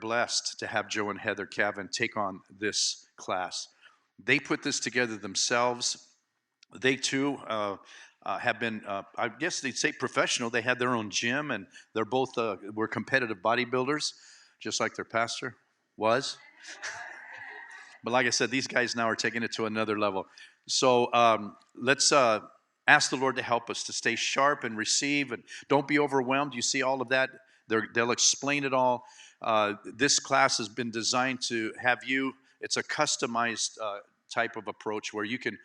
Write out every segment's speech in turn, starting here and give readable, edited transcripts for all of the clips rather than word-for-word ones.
blessed to have Joe and Heather Cavan take on this class. They put this together themselves. They too have been, I guess they'd say professional. They had their own gym, and they're both were competitive bodybuilders, just like their pastor was. But like I said, these guys now are taking it to another level. So let's ask the Lord to help us to stay sharp and receive, and don't be overwhelmed. You see all of that. They'll explain it all. This class has been designed to have you, it's a customized type of approach where you can,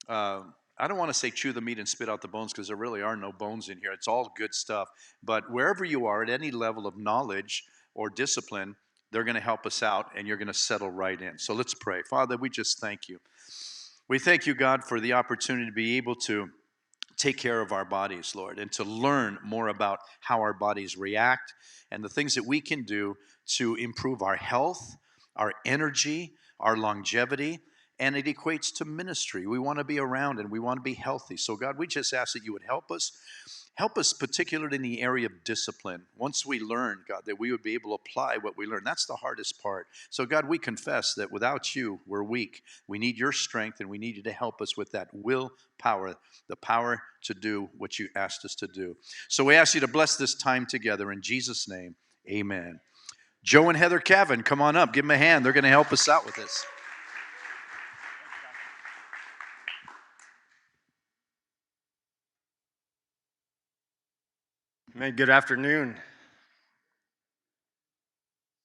I don't want to say chew the meat and spit out the bones, because there really are no bones in here. It's all good stuff. But wherever you are at any level of knowledge or discipline, they're going to help us out, and you're going to settle right in. So let's pray. Father, we just thank you. We thank you, God, for the opportunity to be able to take care of our bodies, Lord, and to learn more about how our bodies react and the things that we can do to improve our health, our energy, our longevity, and it equates to ministry. We want to be around and we want to be healthy. So, God, we just ask that you would help us. Help us particularly in the area of discipline. Once we learn, God, that we would be able to apply what we learn. That's the hardest part. So, God, we confess that without you, we're weak. We need your strength, and we need you to help us with that willpower, the power to do what you asked us to do. So we ask you to bless this time together. In Jesus' name, amen. Joe and Heather Cavan, come on up. Give them a hand. They're going to help us out with this. Man, good afternoon.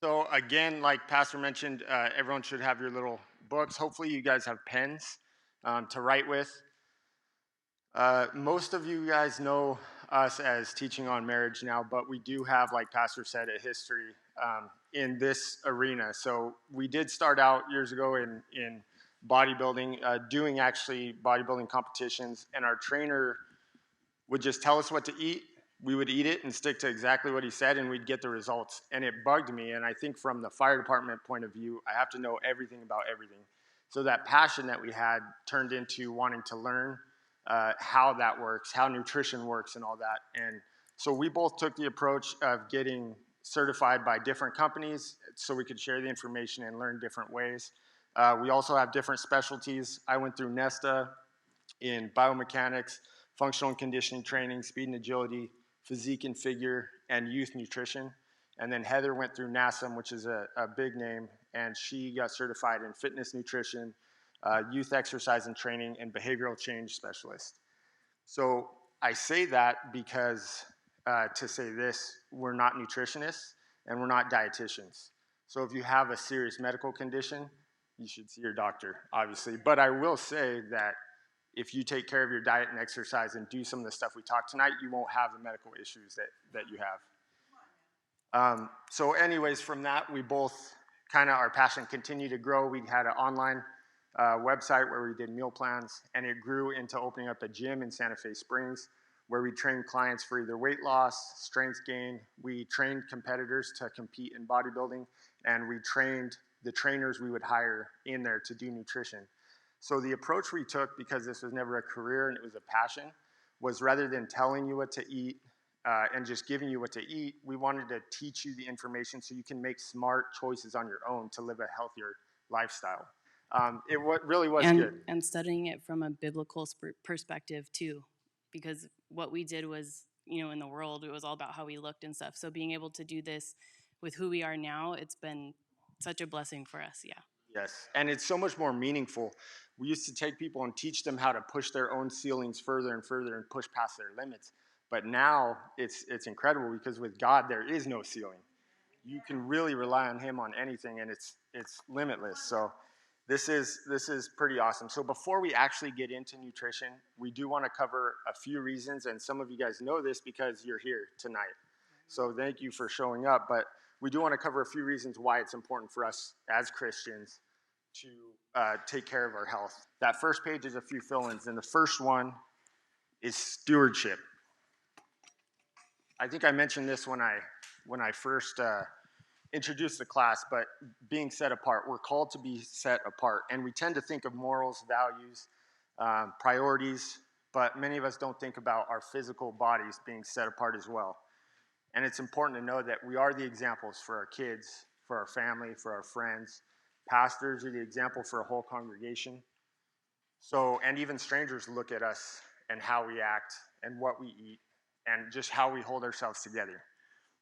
So again, like Pastor mentioned, everyone should have your little books. Hopefully you guys have pens to write with. Most of you guys know us as teaching on marriage now, but we do have, like Pastor said, a history in this arena. So we did start out years ago in bodybuilding, doing actually bodybuilding competitions, and our trainer would just tell us what to eat. We would eat it and stick to exactly what he said, and we'd get the results. And it bugged me, and I think from the fire department point of view, I have to know everything about everything. So that passion that we had turned into wanting to learn how that works, how nutrition works, and all that. And so we both took the approach of getting certified by different companies so we could share the information and learn different ways. We also have different specialties. I went through Nesta in biomechanics, functional and conditioning training, speed and agility, physique and figure, and youth nutrition. And then Heather went through NASM, which is a big name, and she got certified in fitness nutrition, youth exercise and training, and behavioral change specialist. So I say that because to say this, we're not nutritionists and we're not dietitians. So if you have a serious medical condition, you should see your doctor, obviously. But I will say that if you take care of your diet and exercise and do some of the stuff we talked tonight, you won't have the medical issues that you have. So anyways, from that, we both kind of, our passion continued to grow. We had an online website where we did meal plans, and it grew into opening up a gym in Santa Fe Springs where we trained clients for either weight loss, strength gain. We trained competitors to compete in bodybuilding, and we trained the trainers we would hire in there to do nutrition. So the approach we took, because this was never a career and it was a passion, was rather than telling you what to eat and just giving you what to eat, we wanted to teach you the information so you can make smart choices on your own to live a healthier lifestyle. It really was good. And studying it from a biblical perspective too, because what we did was, in the world, it was all about how we looked and stuff. So being able to do this with who we are now, it's been such a blessing for us, yeah. Yes, and it's so much more meaningful. We used to take people and teach them how to push their own ceilings further and further and push past their limits. But now it's incredible because with God there is no ceiling. You can really rely on Him on anything, and it's limitless. So this is pretty awesome. So before we actually get into nutrition, we do want to cover a few reasons, and some of you guys know this because you're here tonight. So thank you for showing up. But we do want to cover a few reasons why it's important for us as Christians to take care of our health. That first page is a few fill-ins, and the first one is stewardship. I think I mentioned this when I first introduced the class, but being set apart, we're called to be set apart, and we tend to think of morals, values, priorities, but many of us don't think about our physical bodies being set apart as well. And it's important to know that we are the examples for our kids for our family, for our friends. Pastors are the example for a whole congregation. So, and even strangers look at us and how we act and what we eat and just how we hold ourselves together.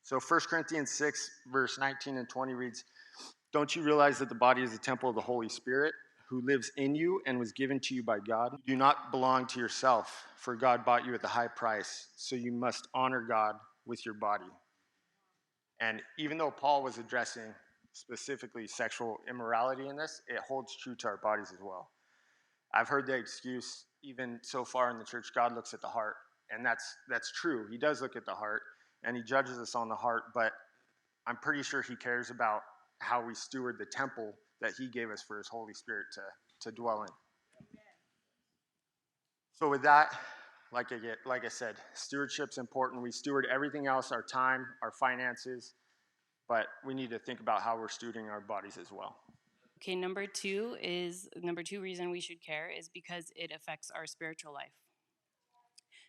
So 1 Corinthians 6, verse 19 and 20 reads, "Don't you realize that the body is the temple of the Holy Spirit who lives in you and was given to you by God? You do not belong to yourself, for God bought you at a high price, so you must honor God with your body." And even though Paul was addressing specifically sexual immorality in this, it holds true to our bodies as well. I've heard the excuse, even so far in the church, God looks at the heart. And that's true. He does look at the heart, and he judges us on the heart, but I'm pretty sure he cares about how we steward the temple that he gave us for his Holy Spirit to dwell in. So with that, like I said, stewardship's important. We steward everything else, our time, our finances, but we need to think about how we're stewarding our bodies as well. Okay, number two reason we should care is because it affects our spiritual life.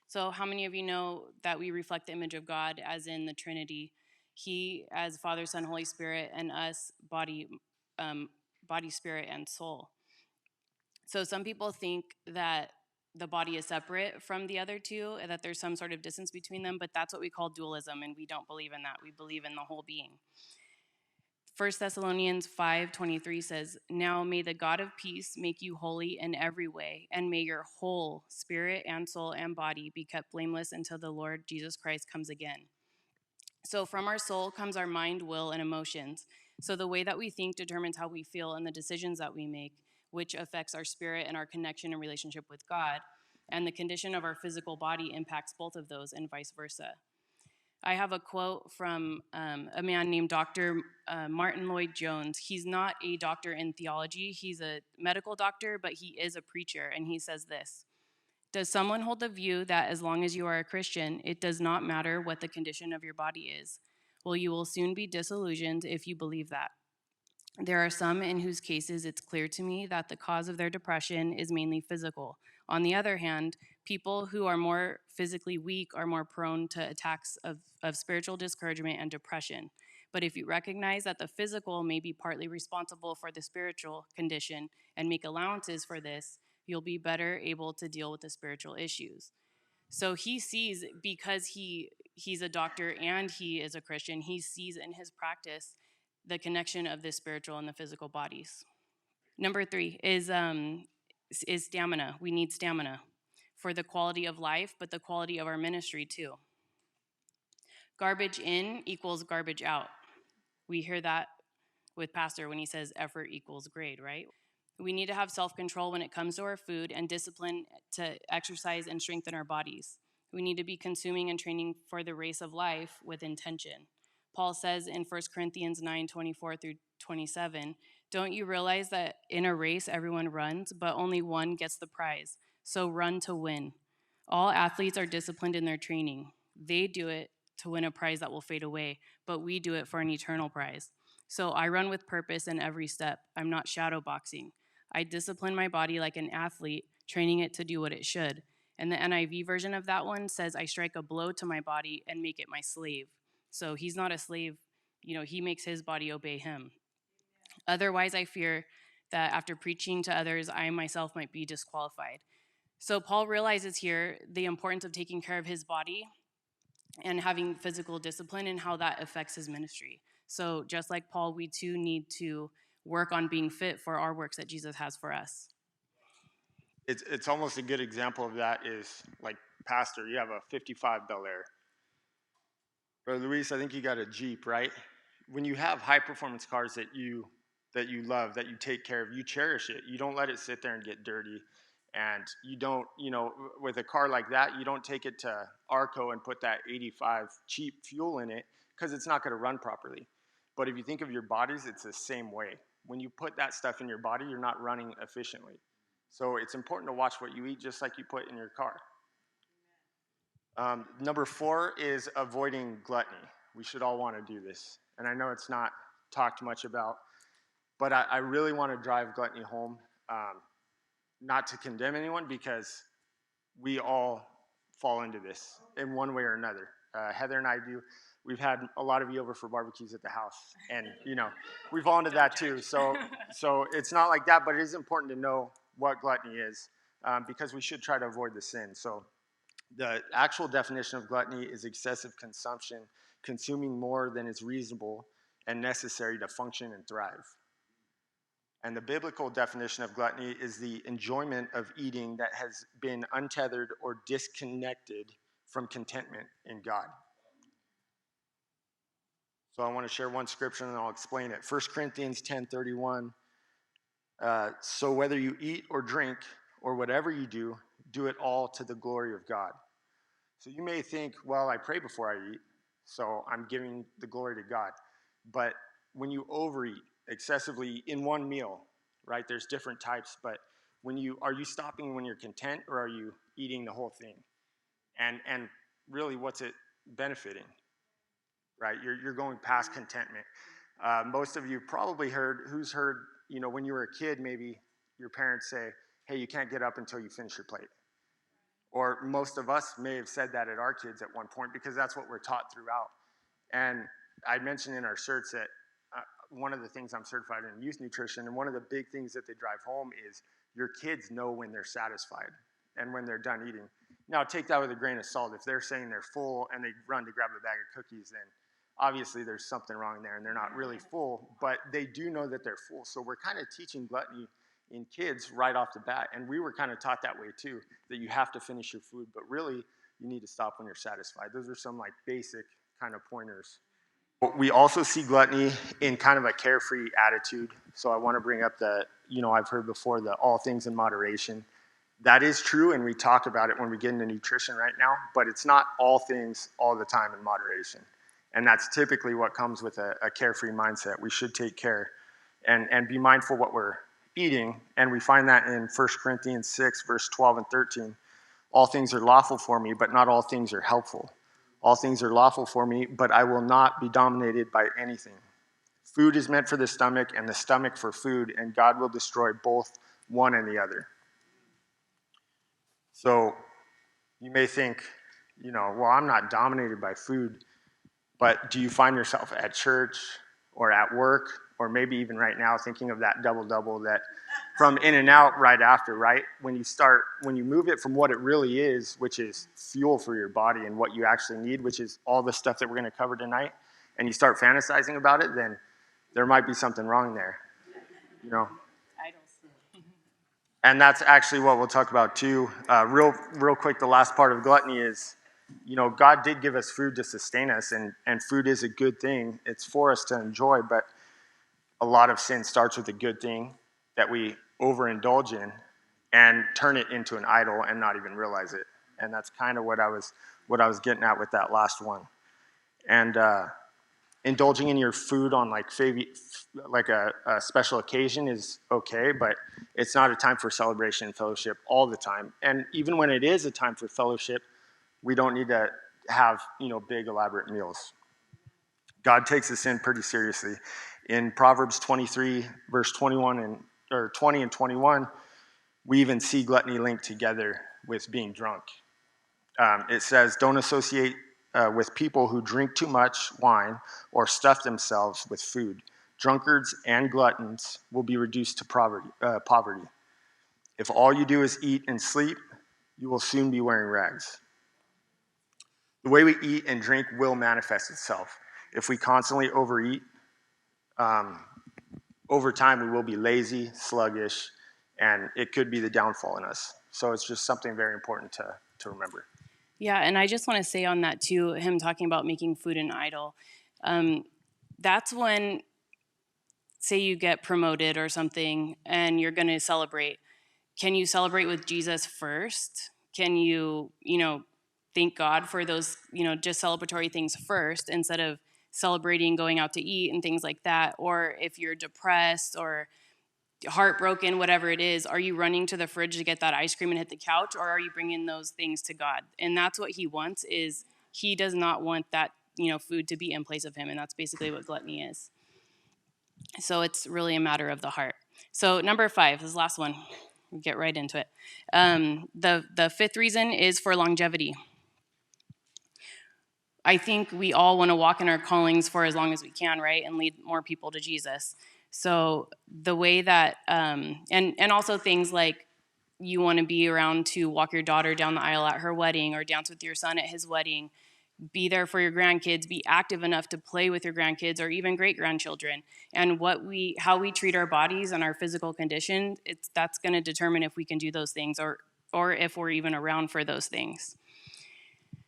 So how many of you know that we reflect the image of God as in the Trinity? He as Father, Son, Holy Spirit, and us body, spirit, and soul. So some people think that the body is separate from the other two, and that there's some sort of distance between them, but that's what we call dualism, and we don't believe in that. We believe in the whole being. 1 Thessalonians 5:23 says, "Now may the God of peace make you holy in every way, and may your whole spirit and soul and body be kept blameless until the Lord Jesus Christ comes again." So from our soul comes our mind, will, and emotions. So the way that we think determines how we feel and the decisions that we make, which affects our spirit and our connection and relationship with God. And the condition of our physical body impacts both of those and vice versa. I have a quote from a man named Dr. Martin Lloyd-Jones. He's not a doctor in theology. He's a medical doctor, but he is a preacher. And he says this: "Does someone hold the view that as long as you are a Christian, it does not matter what the condition of your body is? Well, you will soon be disillusioned if you believe that. There are some in whose cases it's clear to me that the cause of their depression is mainly physical. On the other hand, people who are more physically weak are more prone to attacks of spiritual discouragement and depression. But if you recognize that the physical may be partly responsible for the spiritual condition and make allowances for this, you'll be better able to deal with the spiritual issues." So he sees, because he's a doctor and he is a Christian, he sees in his practice the connection of the spiritual and the physical bodies. Number three is stamina. We need stamina for the quality of life, but the quality of our ministry too. Garbage in equals garbage out. We hear that with Pastor when he says effort equals grade, right? We need to have self-control when it comes to our food and discipline to exercise and strengthen our bodies. We need to be consuming and training for the race of life with intention. Paul says in 1 Corinthians 9:24 through 27, "Don't you realize that in a race everyone runs, but only one gets the prize? So run to win. All athletes are disciplined in their training. They do it to win a prize that will fade away, but we do it for an eternal prize. So I run with purpose in every step. I'm not shadow boxing. I discipline my body like an athlete, training it to do what it should." And the NIV version of that one says, "I strike a blow to my body and make it my slave." So he's not a slave, he makes his body obey him. Otherwise, I fear that after preaching to others, I myself might be disqualified. So Paul realizes here the importance of taking care of his body and having physical discipline and how that affects his ministry. So just like Paul, we too need to work on being fit for our works that Jesus has for us. It's almost a good example of that is like, Pastor, you have a 55 Bel Air. Brother Luis, I think you got a Jeep, right? When you have high performance cars that you love, that you take care of, you cherish it. You don't let it sit there and get dirty. And you don't, with a car like that, you don't take it to Arco and put that 85 cheap fuel in it, because it's not going to run properly. But if you think of your bodies, it's the same way. When you put that stuff in your body, you're not running efficiently. So it's important to watch what you eat, just like you put in your car. Number 4 is avoiding gluttony. We should all want to do this. And I know it's not talked much about, but I really want to drive gluttony home. Not to condemn anyone, because we all fall into this in one way or another. Heather and I do. we've had a lot of you over for barbecues at the house, and we fall into that too. So it's not like that, but it is important to know what gluttony is, because we should try to avoid the sin. So the actual definition of gluttony is excessive consumption, consuming more than is reasonable and necessary to function and thrive. And the biblical definition of gluttony is the enjoyment of eating that has been untethered or disconnected from contentment in God. So I want to share one scripture and I'll explain it. 1 Corinthians 10:31. So whether you eat or drink or whatever you do, do it all to the glory of God. So you may think, well, I pray before I eat, so I'm giving the glory to God. But when you overeat excessively in one meal, right, there's different types, but are you stopping when you're content, or are you eating the whole thing? And really, what's it benefiting? Right, you're going past contentment. Most of you probably heard, when you were a kid, maybe your parents say, hey, you can't get up until you finish your plate. Or most of us may have said that at our kids at one point, because that's what we're taught throughout. And I mentioned in our certs that one of the things I'm certified in youth nutrition, and one of the big things that they drive home is your kids know when they're satisfied and when they're done eating. Now, take that with a grain of salt. If they're saying they're full and they run to grab a bag of cookies, then obviously there's something wrong there and they're not really full, but they do know that they're full. So we're kind of teaching gluttony in kids right off the bat. And we were kind of taught that way too, that you have to finish your food, but really you need to stop when you're satisfied. Those are some like basic kind of pointers. We also see gluttony in kind of a carefree attitude. So I want to bring up I've heard before the all things in moderation. That is true, and we talk about it when we get into nutrition right now, but it's not all things all the time in moderation. And that's typically what comes with a carefree mindset. We should take care and be mindful what we're eating. And we find that in 1 Corinthians 6, verse 12 and 13. All things are lawful for me, but not all things are helpful. All things are lawful for me, but I will not be dominated by anything. Food is meant for the stomach, and the stomach for food, and God will destroy both one and the other. So you may think, well, I'm not dominated by food, but do you find yourself at church or at work, or maybe even right now thinking of that double-double that from In-N-Out right after, right? When you move it from what it really is, which is fuel for your body and what you actually need, which is all the stuff that we're going to cover tonight, and you start fantasizing about it, then there might be something wrong there, Idols. And that's actually what we'll talk about too. Real quick, the last part of gluttony is, God did give us food to sustain us, and food is a good thing. It's for us to enjoy, but a lot of sin starts with a good thing that we overindulge in and turn it into an idol and not even realize it. And that's kind of what I was getting at with that last one. And indulging in your food on like a special occasion is okay, but it's not a time for celebration and fellowship all the time. And even when it is a time for fellowship, we don't need to have big elaborate meals. God takes this in pretty seriously. In Proverbs 23, verse 20 and 21, we even see gluttony linked together with being drunk. It says, don't associate with people who drink too much wine or stuff themselves with food. Drunkards and gluttons will be reduced to poverty. If all you do is eat and sleep, you will soon be wearing rags. The way we eat and drink will manifest itself. If we constantly overeat, over time we will be lazy, sluggish, and it could be the downfall in us. So it's just something very important to remember. Yeah, and I just want to say on that too, him talking about making food an idol. That's when, say you get promoted or something and you're going to celebrate. Can you celebrate with Jesus first? Can you, thank God for those, just celebratory things first instead of celebrating going out to eat and things like that? Or if you're depressed or heartbroken, whatever it is, are you running to the fridge to get that ice cream and hit the couch, or are you bringing those things to God? And that's what he wants. Is he does not want that food to be in place of him, and that's basically what gluttony is. So it's really a matter of the heart. So number 5, this is the last one. We'll get right into it. The 5th reason is for longevity. I think we all want to walk in our callings for as long as we can, right, and lead more people to Jesus. So the way that, and also things like you want to be around to walk your daughter down the aisle at her wedding or dance with your son at his wedding, be there for your grandkids, be active enough to play with your grandkids or even great grandchildren. And how we treat our bodies and our physical condition, that's going to determine if we can do those things or if we're even around for those things.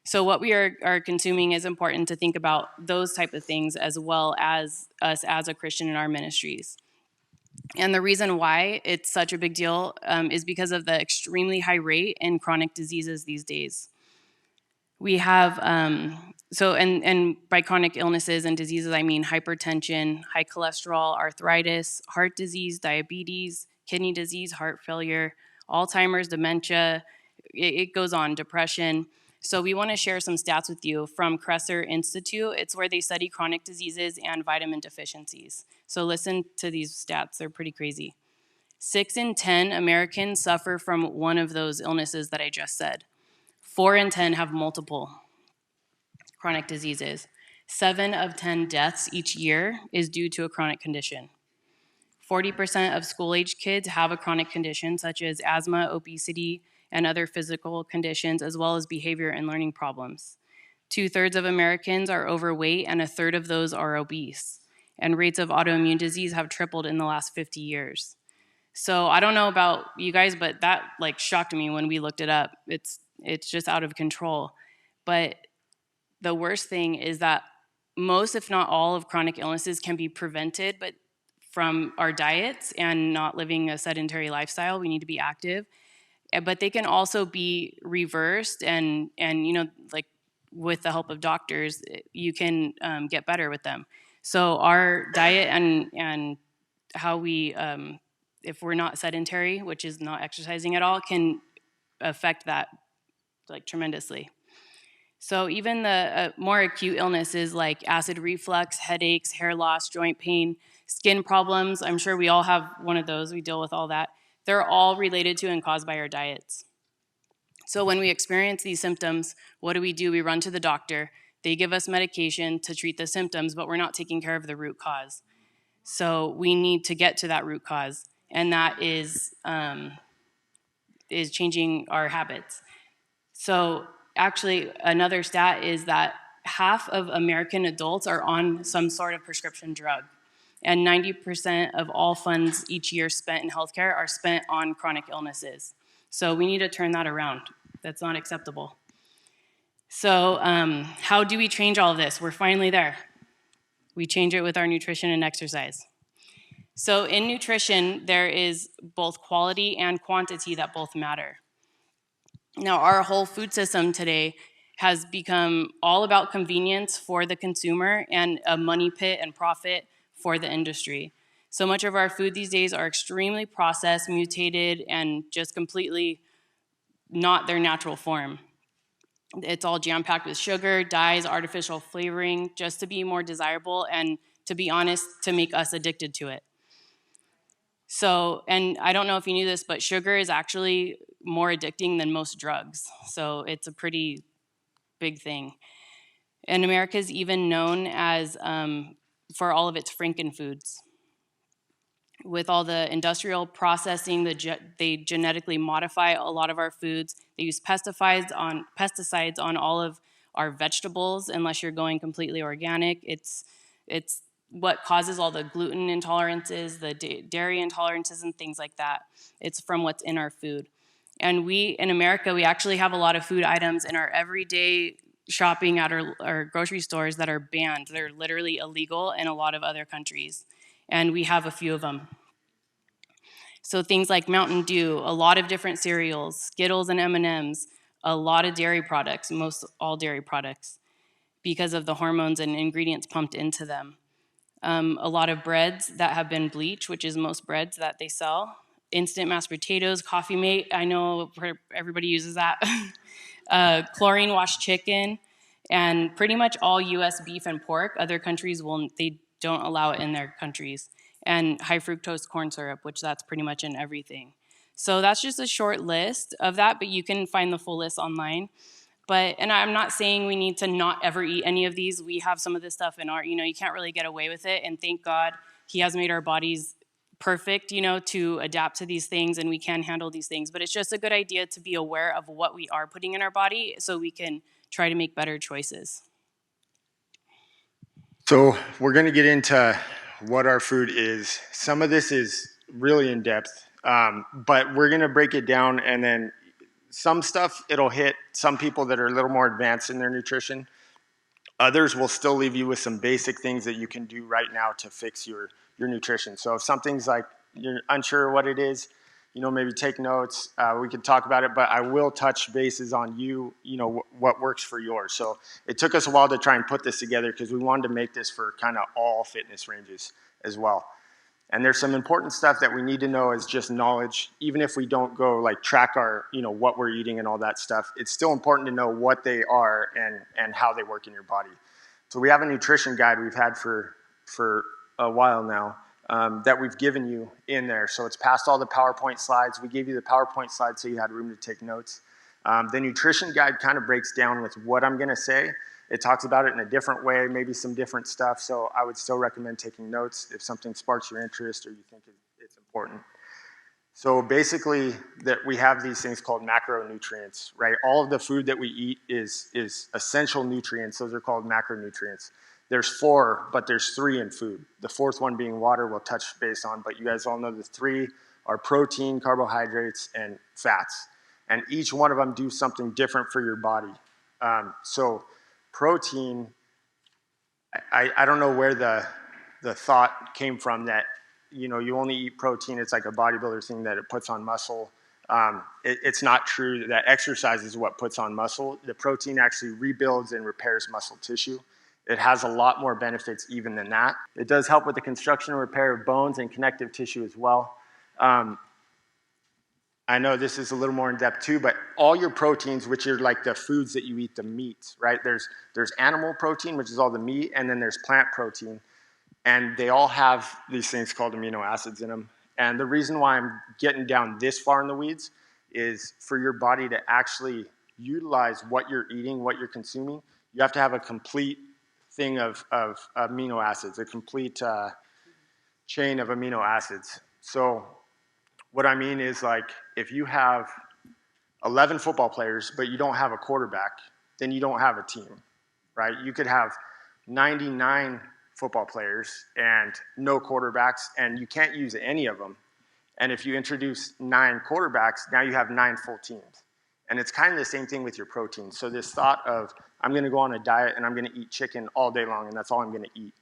So what we are consuming is important to think about those type of things as well as us as a Christian in our ministries. And the reason why it's such a big deal is because of the extremely high rate in chronic diseases these days. We have, and by chronic illnesses and diseases, I mean hypertension, high cholesterol, arthritis, heart disease, diabetes, kidney disease, heart failure, Alzheimer's, dementia, it goes on, depression. So we want to share some stats with you from Kresser Institute. It's where they study chronic diseases and vitamin deficiencies. So listen to these stats, they're pretty crazy. 6 in 10 Americans suffer from one of those illnesses that I just said. 4 in 10 have multiple chronic diseases. 7 of 10 deaths each year is due to a chronic condition. 40% of school-age kids have a chronic condition such as asthma, obesity, and other physical conditions, as well as behavior and learning problems. 2/3 of Americans are overweight, and 1/3 of those are obese. And rates of autoimmune disease have tripled in the last 50 years. So I don't know about you guys, but that shocked me when we looked it up. It's just out of control. But the worst thing is that most, if not all, of chronic illnesses can be prevented, but from our diets and not living a sedentary lifestyle. We need to be active. But they can also be reversed, and with the help of doctors, you can get better with them. So our diet and how we, if we're not sedentary, which is not exercising at all, can affect that tremendously. So even the more acute illnesses like acid reflux, headaches, hair loss, joint pain, skin problems, I'm sure we all have one of those, we deal with all that. They're all related to and caused by our diets. So when we experience these symptoms, what do? We run to the doctor. They give us medication to treat the symptoms, but we're not taking care of the root cause. So we need to get to that root cause, and that is changing our habits. So actually, another stat is that half of American adults are on some sort of prescription drug, and 90% of all funds each year spent in healthcare are spent on chronic illnesses. So we need to turn that around. That's not acceptable. So how do we change all of this? We're finally there. We change it with our nutrition and exercise. So in nutrition, there is both quality and quantity that both matter. Now, our whole food system today has become all about convenience for the consumer and a money pit and profit for the industry. So much of our food these days are extremely processed, mutated, and just completely not their natural form. It's all jam-packed with sugar, dyes, artificial flavoring, just to be more desirable and, to be honest, to make us addicted to it. So, and I don't know if you knew this, but sugar is actually more addicting than most drugs. So it's a pretty big thing. And America is even known as for all of its frankenfoods. With all the industrial processing, they genetically modify a lot of our foods. They use pesticides on all of our vegetables, unless you're going completely organic. It's what causes all the gluten intolerances, the dairy intolerances, and things like that. It's from what's in our food. And in America, we actually have a lot of food items in our everyday shopping at our grocery stores that are banned. They're literally illegal in a lot of other countries. And we have a few of them. So things like Mountain Dew, a lot of different cereals, Skittles and M&Ms, a lot of dairy products, most all dairy products, because of the hormones and ingredients pumped into them. A lot of breads that have been bleached, which is most breads that they sell. Instant mashed potatoes, Coffee Mate, I know everybody uses that. Chlorine washed chicken, and pretty much all U.S. beef and pork. Other countries they don't allow it in their countries. And high fructose corn syrup, which that's pretty much in everything. So that's just a short list of that, but you can find the full list online. But, and I'm not saying we need to not ever eat any of these. We have some of this stuff in our, you can't really get away with it. And thank God he has made our bodies perfect, to adapt to these things, and we can handle these things. But it's just a good idea to be aware of what we are putting in our body so we can try to make better choices. So we're going to get into what our food is. Some of this is really in depth, but we're going to break it down, and then some stuff it'll hit some people that are a little more advanced in their nutrition. Others will still leave you with some basic things that you can do right now to fix your nutrition. So if something's like you're unsure what it is, maybe take notes. We could talk about it, but I will touch bases on what works for yours. So it took us a while to try and put this together because we wanted to make this for kind of all fitness ranges as well. And there's some important stuff that we need to know as just knowledge, even if we don't go like track our, what we're eating and all that stuff. It's still important to know what they are and how they work in your body. So we have a nutrition guide we've had for a while now that we've given you in there. So it's past all the PowerPoint slides. We gave you the PowerPoint slides so you had room to take notes. The nutrition guide kind of breaks down with what I'm going to say. It talks about it in a different way, maybe some different stuff. So I would still recommend taking notes if something sparks your interest or you think it's important. So basically, that we have these things called macronutrients, right? All of the food that we eat is essential nutrients. Those are called macronutrients. There's 4, but there's 3 in food. The 4th one being water we'll touch base on, but you guys all know the 3 are protein, carbohydrates, and fats. And each one of them do something different for your body. So protein, I don't know where the thought came from that, you only eat protein. It's like a bodybuilder thing that it puts on muscle. It's not true that exercise is what puts on muscle. The protein actually rebuilds and repairs muscle tissue. It has a lot more benefits even than that. It does help with the construction and repair of bones and connective tissue as well. I know this is a little more in depth too, but all your proteins, which are like the foods that you eat, the meats, right? There's animal protein, which is all the meat, and then there's plant protein. And they all have these things called amino acids in them. And the reason why I'm getting down this far in the weeds is for your body to actually utilize what you're eating, what you're consuming, you have to have a complete thing of amino acids, a complete chain of amino acids. So what I mean is, like, if you have 11 football players, but you don't have a quarterback, then you don't have a team, right? You could have 99 football players and no quarterbacks, and you can't use any of them. And if you introduce 9 quarterbacks, now you have 9 full teams. And it's kind of the same thing with your protein. So this thought of, I'm going to go on a diet and I'm going to eat chicken all day long, and that's all I'm going to eat.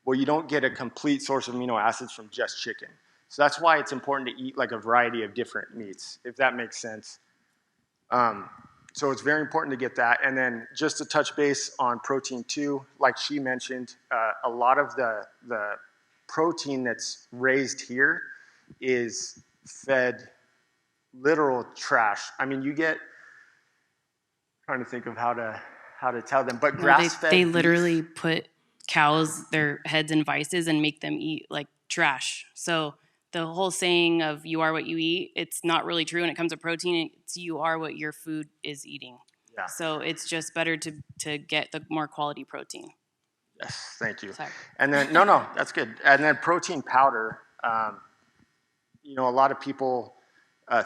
Well, you don't get a complete source of amino acids from just chicken. So that's why it's important to eat like a variety of different meats, if that makes sense. So it's very important to get that. And then just to touch base on protein too, like she mentioned, a lot of the protein that's raised here is fed literal trash. I mean, you get, trying to think of how to tell them, but grass-fed They beef, literally put cows, their heads in vices and make them eat like trash. So the whole saying of you are what you eat, it's not really true when it comes to protein. It's you are what your food is eating. Yeah. So it's just better to get the more quality protein. Yes, thank you. Sorry. And then, no, that's good. And then protein powder, a lot of people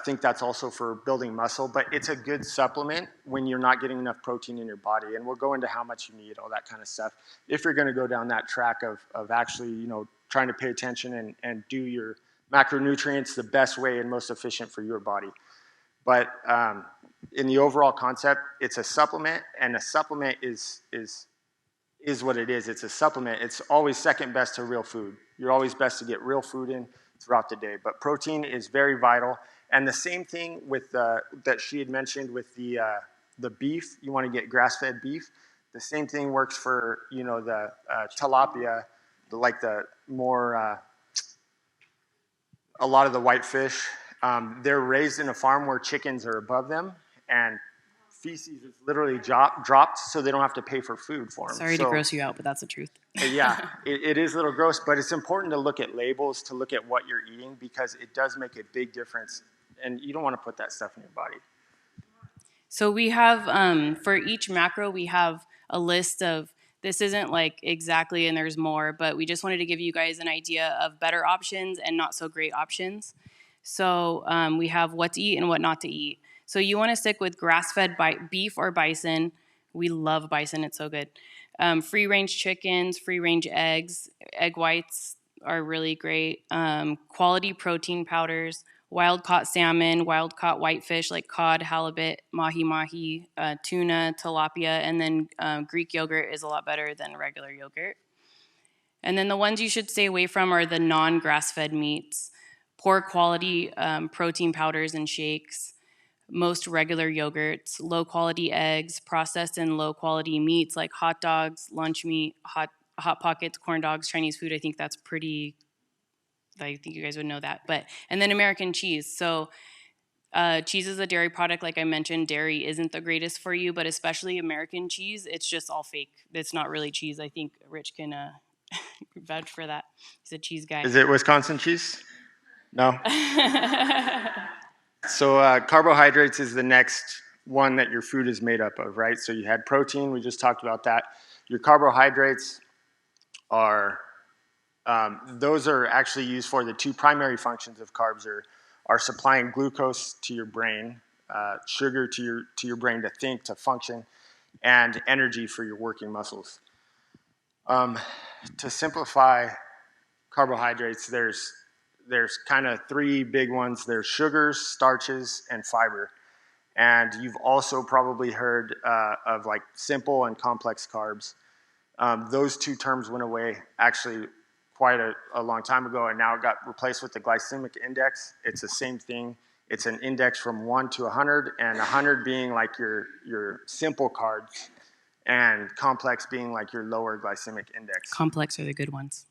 think that's also for building muscle, but it's a good supplement when you're not getting enough protein in your body. And we'll go into how much you need, all that kind of stuff, if you're going to go down that track of actually, trying to pay attention and do your macronutrients the best way and most efficient for your body. But in the overall concept, it's a supplement, and a supplement is what it is. It's a supplement. It's always second best to real food. You're always best to get real food in throughout the day. But protein is very vital. And the same thing with that she had mentioned with the beef. You want to get grass-fed beef. The same thing works for the tilapia, like the more a lot of the white fish. They're raised in a farm where chickens are above them, and feces is literally dropped so they don't have to pay for food for them. Sorry to gross you out, but that's the truth. Yeah, it is a little gross, but it's important to look at labels, to look at what you're eating, because it does make a big difference, and you don't want to put that stuff in your body. So we have, for each macro, we have a list of, this isn't like exactly, and there's more, but we just wanted to give you guys an idea of better options and not so great options. So we have what to eat and what not to eat. So you want to stick with grass-fed beef or bison. We love bison, it's so good. Free-range chickens, free-range eggs, egg whites are really great. Quality protein powders, wild-caught salmon, wild-caught whitefish like cod, halibut, mahi-mahi, tuna, tilapia, and then Greek yogurt is a lot better than regular yogurt. And then the ones you should stay away from are the non-grass-fed meats, poor quality protein powders and shakes, most regular yogurts, low-quality eggs, processed and low-quality meats like hot dogs, lunch meat, hot pockets, corn dogs, Chinese food. I think that's pretty, I think you guys would know that. And then American cheese. So cheese is a dairy product. Like I mentioned, dairy isn't the greatest for you, but especially American cheese, it's just all fake. It's not really cheese. I think Rich can vouch for that. He's a cheese guy. Is it Wisconsin cheese? No. So carbohydrates is the next one that your food is made up of, right? So you had protein. We just talked about that. Your carbohydrates are, those are actually used for the two primary functions of carbs are supplying glucose to your brain, sugar to your brain to think, to function, and energy for your working muscles. To simplify carbohydrates, there's kind of three big ones. There's sugars, starches, and fiber. And you've also probably heard of like simple and complex carbs. Those two terms went away actually quite a long time ago, and now it got replaced with the glycemic index. It's the same thing. It's an index from 1 to 100, and 100 being like your simple carbs, and complex being like your lower glycemic index. Complex are the good ones.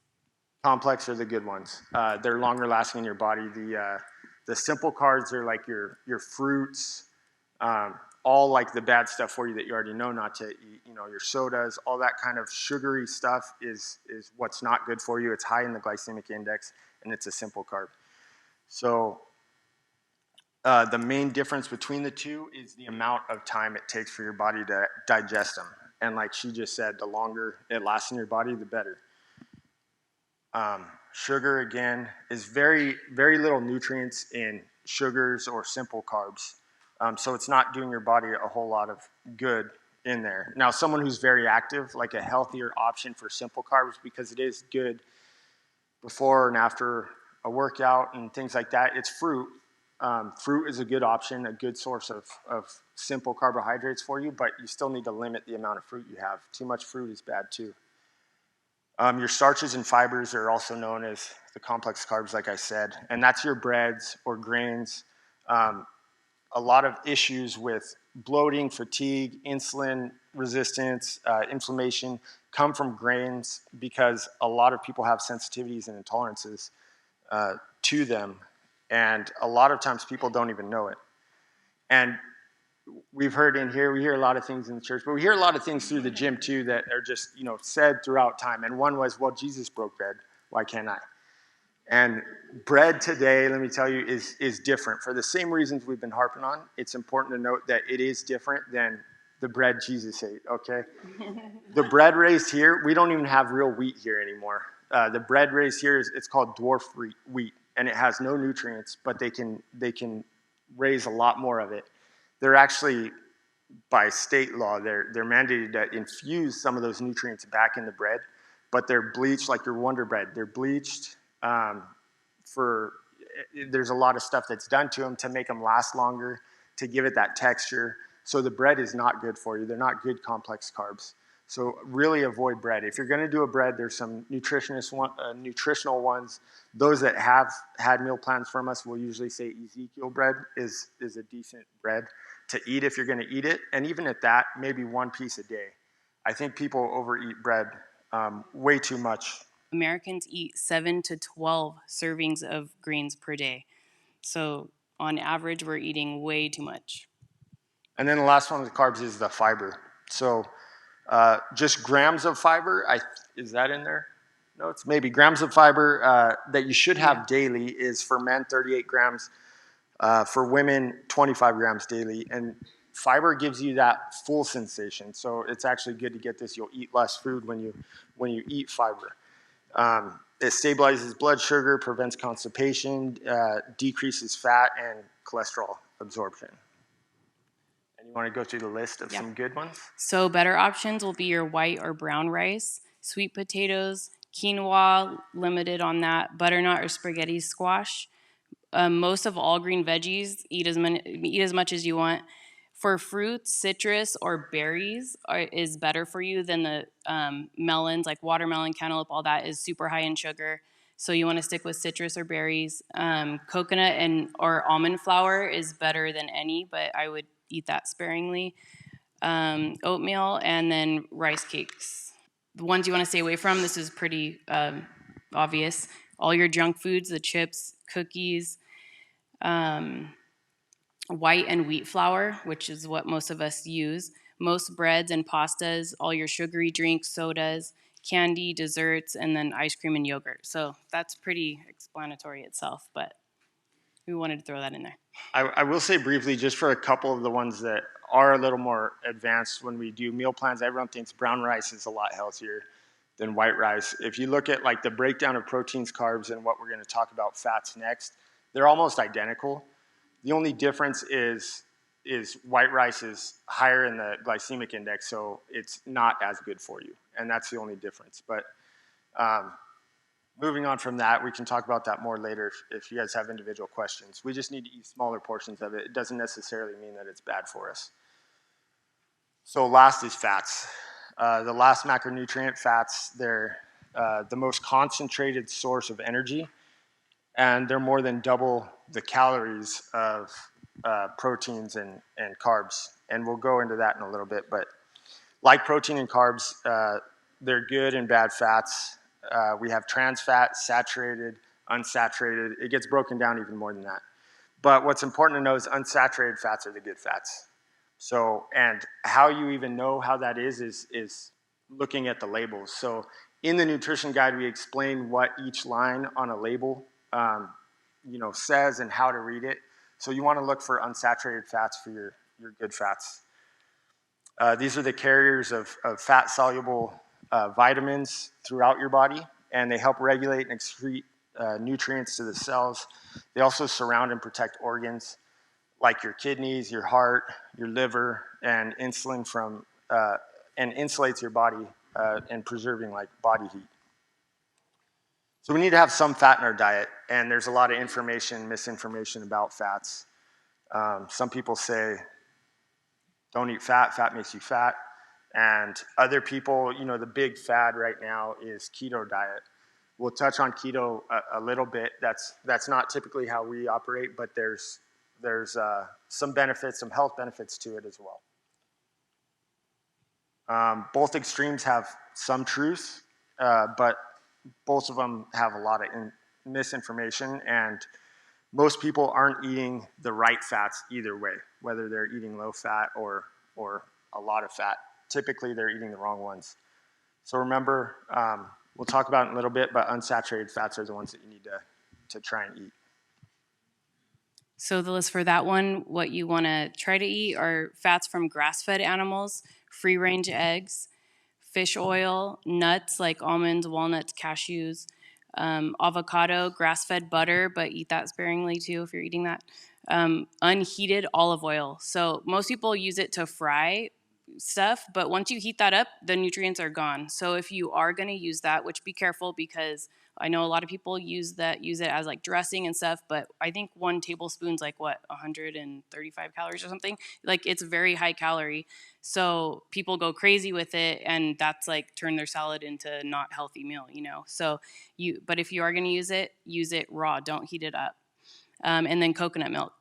Complex are the good ones. They're longer lasting in your body. The simple carbs are like your fruits, all like the bad stuff for you that you already know not to eat. You know, your sodas, all that kind of sugary stuff is what's not good for you. It's high in the glycemic index, and it's a simple carb. So the main difference between the two is the amount of time it takes for your body to digest them. And like she just said, the longer it lasts in your body, the better. Sugar, again, is very, very little nutrients in sugars or simple carbs. So it's not doing your body a whole lot of good in there. Now, someone who's very active, like a healthier option for simple carbs, because it is good before and after a workout and things like that, it's fruit. Fruit is a good option, a good source of simple carbohydrates for you, but you still need to limit the amount of fruit you have. Too much fruit is bad too. Your starches and fibers are also known as the complex carbs, like I said, and that's your breads or grains. A lot of issues with bloating, fatigue, insulin resistance, inflammation come from grains because a lot of people have sensitivities and intolerances to them, and a lot of times people don't even know it. And we've heard in here, we hear a lot of things in the church, but we hear a lot of things through the gym too that are just, you know, said throughout time. And one was, well, Jesus broke bread. Why can't I? And bread today, let me tell you, is different. For the same reasons we've been harping on, it's important to note that it is different than the bread Jesus ate, okay? The bread raised here, we don't even have real wheat here anymore. The bread raised here, it's called dwarf wheat, and it has no nutrients, but they can raise a lot more of it. They're actually, by state law, they're mandated to infuse some of those nutrients back in the bread, but they're bleached like your Wonder Bread. They're bleached there's a lot of stuff that's done to them to make them last longer, to give it that texture. So the bread is not good for you. They're not good complex carbs. So really avoid bread. If you're going to do a bread, there's some nutritional ones. Those that have had meal plans from us will usually say Ezekiel bread is a decent bread to eat if you're going to eat it. And even at that, maybe one piece a day. I think people overeat bread way too much. Americans eat 7 to 12 servings of grains per day. So on average, we're eating way too much. And then the last one with carbs is the fiber. So just grams of fiber, is that in there? No, it's maybe grams of fiber that you should have daily is for men 38 grams, for women 25 grams daily. And Fiber gives you that full sensation, so it's actually good to get this. You'll eat less food when you eat fiber. It stabilizes blood sugar, prevents constipation, decreases fat and cholesterol absorption. And you want to go through the list of some good ones? So better options will be your white or brown rice, sweet potatoes, quinoa, limited on that, butternut or spaghetti squash. Most of all green veggies, eat as much as you want. For fruits, citrus or berries is better for you than the melons, like watermelon, cantaloupe, all that is super high in sugar. So you want to stick with citrus or berries. Coconut or almond flour is better than any, but I would eat that sparingly. Oatmeal, and then rice cakes. The ones you want to stay away from, this is pretty obvious. All your junk foods, the chips, cookies, white and wheat flour, which is what most of us use, most breads and pastas, all your sugary drinks, sodas, candy, desserts, and then ice cream and yogurt. So that's pretty explanatory itself, but we wanted to throw that in there. I will say briefly, just for a couple of the ones that are a little more advanced, when we do meal plans, everyone thinks brown rice is a lot healthier than white rice. If you look at like the breakdown of proteins, carbs, and what we're going to talk about fats next, they're almost identical. The only difference is white rice is higher in the glycemic index, so it's not as good for you, and that's the only difference. But moving on from that, we can talk about that more later if you guys have individual questions. We just need to eat smaller portions of it. It doesn't necessarily mean that it's bad for us. So last is fats. The last macronutrient, fats, they're the most concentrated source of energy, and they're more than double the calories of proteins and carbs. And we'll go into that in a little bit. But like protein and carbs, they're good and bad fats. We have trans fat, saturated, unsaturated. It gets broken down even more than that. But what's important to know is unsaturated fats are the good fats. So, and how you even know how that is looking at the labels. So in the nutrition guide, we explain what each line on a label says and how to read it. So you want to look for unsaturated fats for your good fats. These are the carriers of fat-soluble vitamins throughout your body, and they help regulate and excrete nutrients to the cells. They also surround and protect organs like your kidneys, your heart, your liver, and insulin and insulates your body and preserving like body heat. So we need to have some fat in our diet, and there's a lot of misinformation about fats. Some people say, don't eat fat, fat makes you fat. And other people, the big fad right now is keto diet. We'll touch on keto a little bit. That's not typically how we operate, but there's some benefits, some health benefits to it as well. Both extremes have some truth, but both of them have a lot of misinformation, and most people aren't eating the right fats either way, whether they're eating low fat or a lot of fat. Typically, they're eating the wrong ones. So remember, we'll talk about it in a little bit, but unsaturated fats are the ones that you need to try and eat. So the list for that one, what you want to try to eat are fats from grass-fed animals, free-range eggs, fish oil, nuts like almonds, walnuts, cashews, avocado, grass-fed butter, but eat that sparingly too if you're eating that. Unheated olive oil. So most people use it to fry stuff, but once you heat that up, the nutrients are gone. So if you are going to use that, which be careful, because I know a lot of people use it as like dressing and stuff, but I think 1 tablespoon's like 135 calories or something. Like it's very high calorie. So people go crazy with it, and that's like turn their salad into not healthy meal, So but if you are going to use it raw. Don't heat it up. And then coconut milk.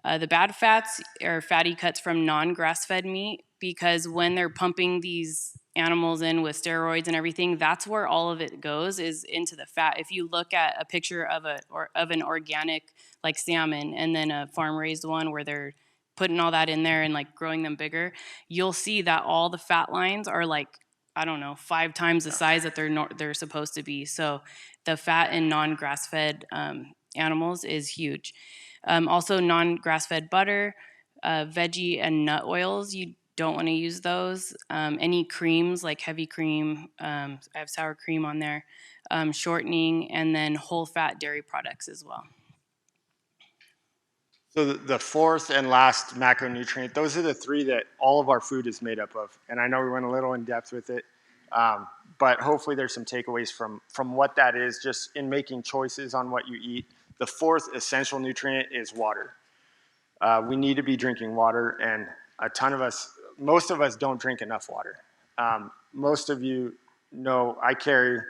The bad fats are fatty cuts from non-grass-fed meat, because when they're pumping these animals in with steroids and everything, that's where all of it goes, is into the fat. If you look at a picture of an organic like salmon and then a farm-raised one where they're putting all that in there and like growing them bigger, you'll see that all the fat lines are like, I don't know, 5 times the size that they're supposed to be. So the fat in non-grass-fed animals is huge. Also non-grass-fed butter, Veggie and nut oils, you don't want to use those. Any creams like heavy cream, I have sour cream on there, shortening, and then whole fat dairy products as well. So the fourth and last macronutrient, those are the three that all of our food is made up of. And I know we went a little in depth with it, but hopefully there's some takeaways from what that is just in making choices on what you eat. The fourth essential nutrient is water. We need to be drinking water, and most of us don't drink enough water. Most of you know I carry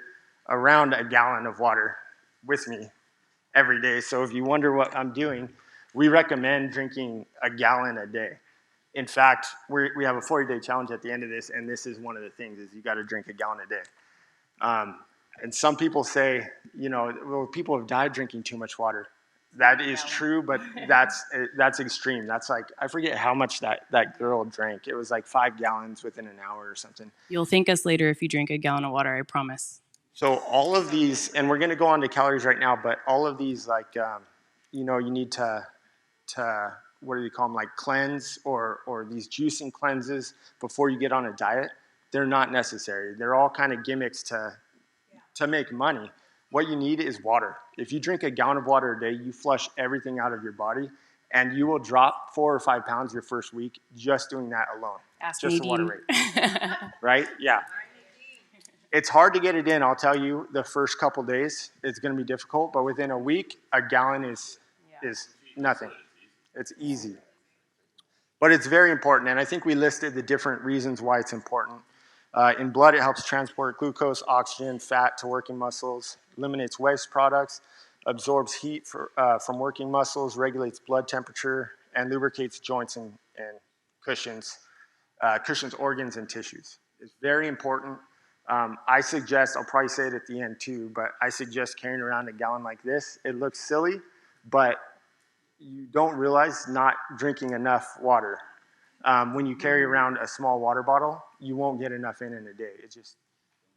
around a gallon of water with me every day. So if you wonder what I'm doing, we recommend drinking a gallon a day. In fact, we have a 40-day challenge at the end of this, and this is one of the things, is you got to drink a gallon a day. And some people say, well, people have died drinking too much water. That is true, but that's extreme. That's like, I forget how much that girl drank. It was like 5 gallons within an hour or something. You'll thank us later if you drink a gallon of water, I promise. So all of these, and we're going to go on to calories right now, but all of these, like, you need to what do you call them, like cleanse or these juicing cleanses before you get on a diet. They're not necessary. They're all kind of gimmicks to make money. What you need is water. If you drink a gallon of water a day, you flush everything out of your body, and you will drop 4 or 5 pounds your first week just doing that alone. Ask just Nadine. The water rate. Right? Yeah. It's hard to get it in, I'll tell you. The first couple days, it's going to be difficult, but within a week, a gallon is nothing. It's easy. But it's very important, and I think we listed the different reasons why it's important. In blood, it helps transport glucose, oxygen, fat to working muscles, eliminates waste products, absorbs heat from working muscles, regulates blood temperature, and lubricates joints and cushions, organs, and tissues. It's very important. I suggest, I'll probably say it at the end too, but I suggest carrying around a gallon like this. It looks silly, but you don't realize not drinking enough water. When you carry around a small water bottle, you won't get enough in a day.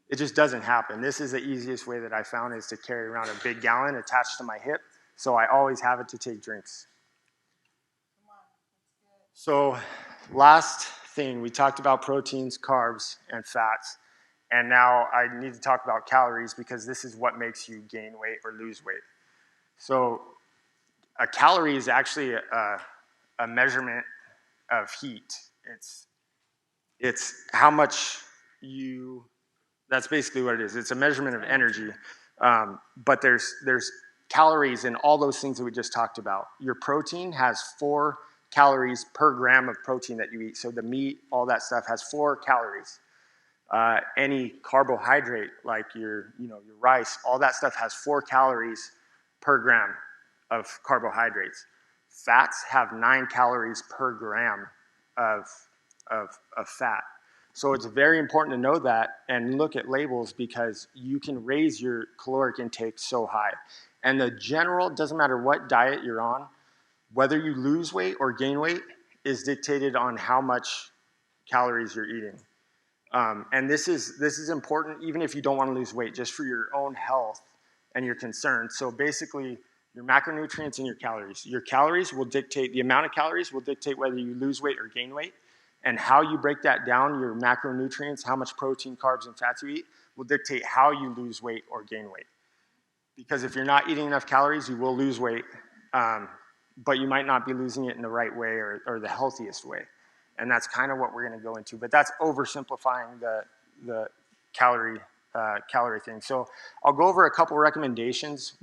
It just doesn't happen. This is the easiest way that I found, is to carry around a big gallon attached to my hip, so I always have it to take drinks. So last thing, we talked about proteins, carbs, and fats. And now I need to talk about calories, because this is what makes you gain weight or lose weight. So a calorie is actually a measurement of heat. It's how much that's basically what it is. It's a measurement of energy. But there's calories in all those things that we just talked about. Your protein has 4 calories per gram of protein that you eat. So the meat, all that stuff, has 4 calories. Any carbohydrate, like your rice, all that stuff has 4 calories per gram of carbohydrates. Fats have 9 calories per gram of fat. So it's very important to know that and look at labels, because you can raise your caloric intake so high. And the general, doesn't matter what diet you're on, whether you lose weight or gain weight is dictated on how much calories you're eating. And this is important even if you don't want to lose weight, just for your own health and your concern. So basically, your macronutrients and your calories. Your calories will dictate, the amount of calories will dictate whether you lose weight or gain weight. And how you break that down, your macronutrients, how much protein, carbs, and fats you eat, will dictate how you lose weight or gain weight. Because if you're not eating enough calories, you will lose weight, but you might not be losing it in the right way or the healthiest way. And that's kind of what we're going to go into. But that's oversimplifying the calorie thing. So I'll go over a couple recommendations.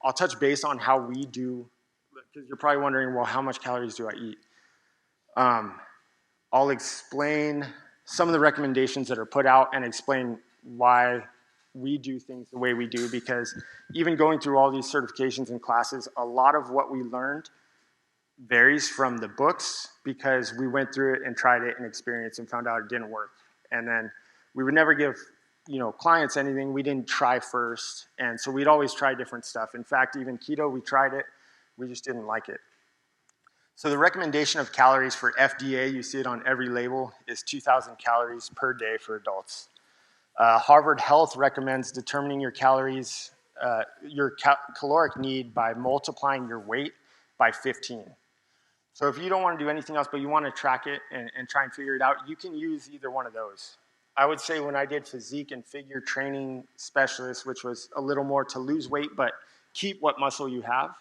I'll touch base on how we do, because you're probably wondering, well, how much calories do I eat? I'll explain some of the recommendations that are put out and explain why we do things the way we do, because even going through all these certifications and classes, a lot of what we learned varies from the books, because we went through it and tried it and experienced and found out it didn't work. And then we would never give clients anything we didn't try first. And so we'd always try different stuff. In fact, even keto, we tried it, we just didn't like it. So the recommendation of calories for FDA, you see it on every label, is 2,000 calories per day for adults. Harvard Health recommends determining your calories, your caloric need by multiplying your weight by 15. So if you don't want to do anything else, but you want to track it and try and figure it out, you can use either one of those. I would say when I did physique and figure training specialist, which was a little more to lose weight, but keep what muscle you have,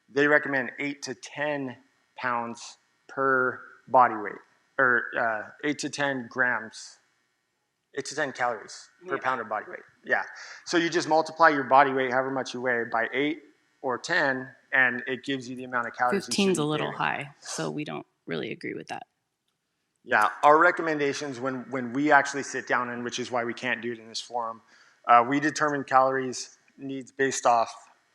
they recommend 8 to 10 pounds per body weight, or 8 to 10 grams, 8 to 10 calories per pound of body weight. Yeah. So you just multiply your body weight, however much you weigh, by 8 or 10, and it gives you the amount of calories. 15's a little high, so we don't really agree with that. Yeah, our recommendations when we actually sit down, and which is why we can't do it in this forum, we determine calories needs based off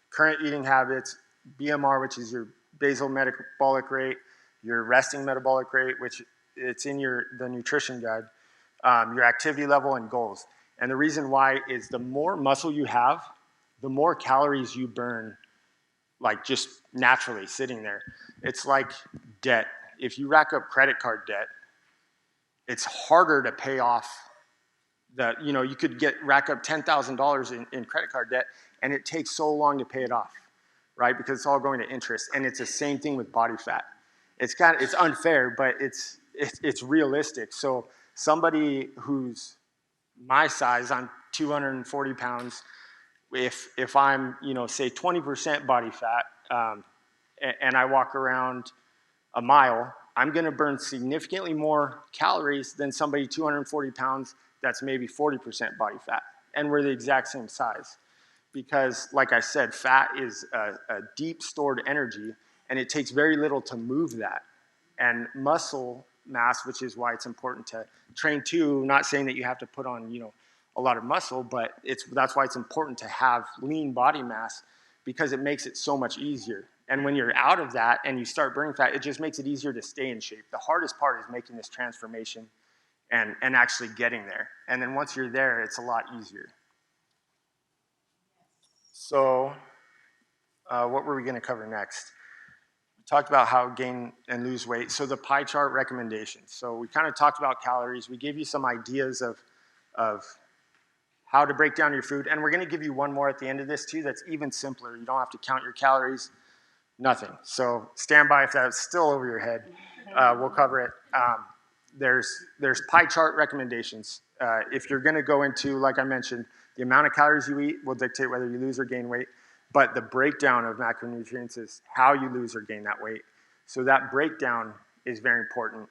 current eating habits, BMR, which is your basal metabolic rate, your resting metabolic rate, which it's in the nutrition guide, your activity level, and goals. And the reason why is the more muscle you have, the more calories you burn, like just naturally sitting there. It's like debt. If you rack up credit card debt, it's harder to pay off you could rack up $10,000 in credit card debt, and it takes so long to pay it off, right? Because it's all going to interest. And it's the same thing with body fat. It's unfair, but it's realistic. So somebody who's my size, I'm 240 pounds. If I'm, say 20% body fat, and I walk around a mile, I'm going to burn significantly more calories than somebody 240 pounds that's maybe 40% body fat, and we're the exact same size. Because, like I said, fat is a deep stored energy, and it takes very little to move that. And muscle mass, which is why it's important to train too, not saying that you have to put on, a lot of muscle, but that's why it's important to have lean body mass, because it makes it so much easier. And when you're out of that and you start burning fat, it just makes it easier to stay in shape. The hardest part is making this transformation and actually getting there. And then once you're there, it's a lot easier. So what were we going to cover next? We talked about how gain and lose weight. So the pie chart recommendations. So we kind of talked about calories. We gave you some ideas of how to break down your food. And we're going to give you one more at the end of this too that's even simpler. You don't have to count your calories. Nothing. So stand by if that's still over your head. We'll cover it. There's pie chart recommendations. If you're going to go into, like I mentioned, the amount of calories you eat will dictate whether you lose or gain weight. But the breakdown of macronutrients is how you lose or gain that weight. So that breakdown is very important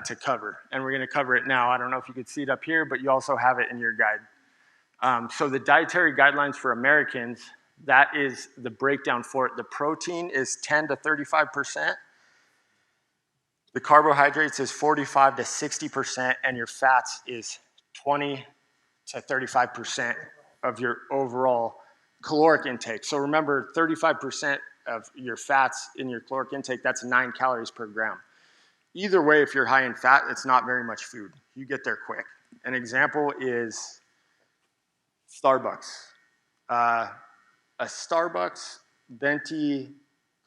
to cover. And we're going to cover it now. I don't know if you could see it up here, but you also have it in your guide. So the dietary guidelines for Americans, that is the breakdown for it. The protein is 10 to 35%. The carbohydrates is 45 to 60%, and your fats is 20 to 35% of your overall caloric intake. So remember, 35% of your fats in your caloric intake, that's 9 calories per gram. Either way, if you're high in fat, it's not very much food. You get there quick. An example is Starbucks. A Starbucks venti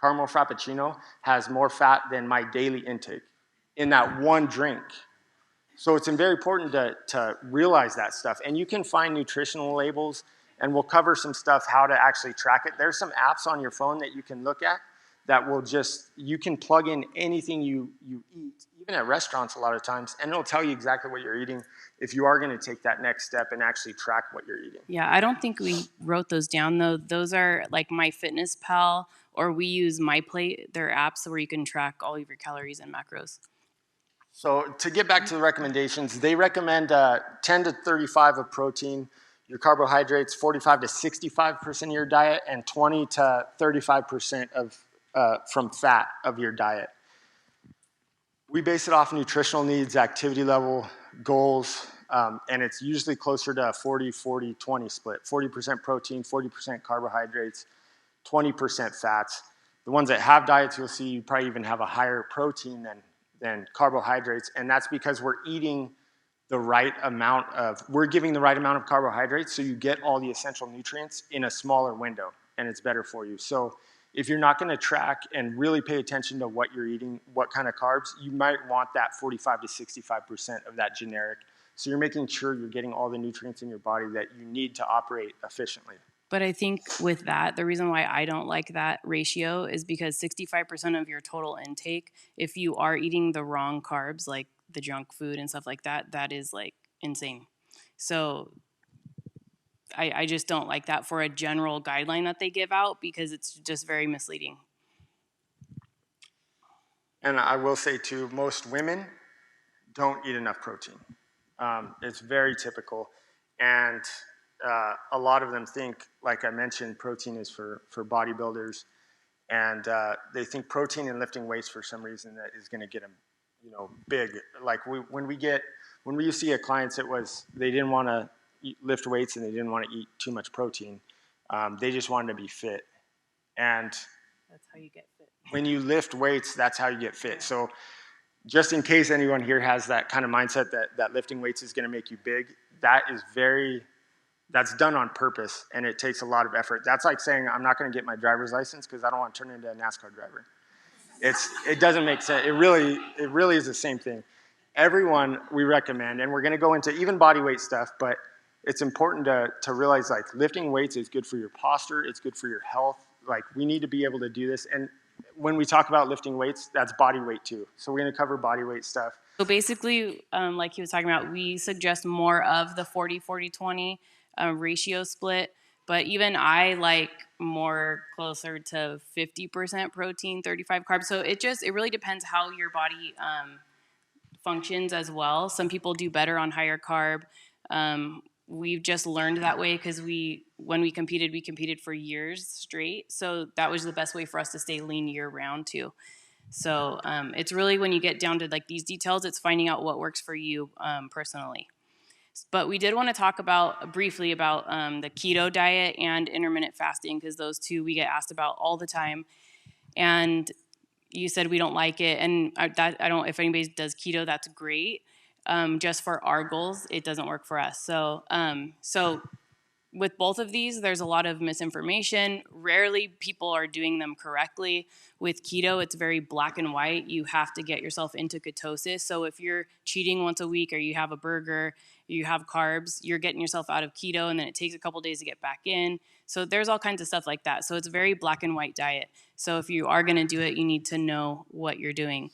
caramel frappuccino has more fat than my daily intake in that one drink. So it's very important to realize that stuff. And you can find nutritional labels, and we'll cover some stuff, how to actually track it. There's some apps on your phone that you can look at that will you can plug in anything you eat, even at restaurants a lot of times, and it'll tell you exactly what you're eating if you are going to take that next step and actually track what you're eating. Yeah, I don't think we wrote those down, though. Those are like MyFitnessPal, or we use MyPlate. They're apps where you can track all of your calories and macros. So to get back to the recommendations, they recommend 10 to 35 of protein, your carbohydrates, 45 to 65% of your diet, and 20 to 35% from fat of your diet. We base it off nutritional needs, activity level, goals, and it's usually closer to a 40-40-20 split. 40% protein, 40% carbohydrates, 20% fats. The ones that have diets, you'll see you probably even have a higher protein than carbohydrates, and that's because we're eating we're giving the right amount of carbohydrates, so you get all the essential nutrients in a smaller window, and it's better for you. So if you're not going to track and really pay attention to what you're eating, what kind of carbs, you might want that 45 to 65% of that generic. So you're making sure you're getting all the nutrients in your body that you need to operate efficiently. But I think with that, the reason why I don't like that ratio is because 65% of your total intake, if you are eating the wrong carbs, like the junk food and stuff like that, that is like insane. So I just don't like that for a general guideline that they give out because it's just very misleading. And I will say too, most women don't eat enough protein. It's very typical. And a lot of them think, like I mentioned, protein is for bodybuilders. And they think protein and lifting weights for some reason that is going to get them, big. Like when we used to get clients, they didn't want to lift weights and they didn't want to eat too much protein. They just wanted to be fit. And that's how you get fit. When you lift weights, that's how you get fit. So just in case anyone here has that kind of mindset that lifting weights is going to make you big, that's done on purpose, and it takes a lot of effort. That's like saying I'm not going to get my driver's license because I don't want to turn into a NASCAR driver. It doesn't make sense. It really is the same thing. Everyone we recommend, and we're going to go into even body weight stuff, but it's important to realize like lifting weights is good for your posture. It's good for your health. Like we need to be able to do this. And when we talk about lifting weights, that's body weight too. So we're going to cover body weight stuff. So basically, like he was talking about, we suggest more of the 40-40-20 ratio split. But even I like more closer to 50% protein, 35 carbs. So it really depends how your body functions as well. Some people do better on higher carb. We've just learned that way because when we competed for years straight. So that was the best way for us to stay lean year round too. So it's really when you get down to like these details, it's finding out what works for you personally. But we did want to talk briefly about the keto diet and intermittent fasting because those two we get asked about all the time. And you said we don't like it, and I don't. If anybody does keto, that's great. Just for our goals, it doesn't work for us. So with both of these, there's a lot of misinformation. Rarely people are doing them correctly. With keto, it's very black and white. You have to get yourself into ketosis. So if you're cheating once a week or you have a burger, you have carbs, you're getting yourself out of keto, and then it takes a couple days to get back in. So there's all kinds of stuff like that. So it's a very black and white diet. So if you are going to do it, you need to know what you're doing.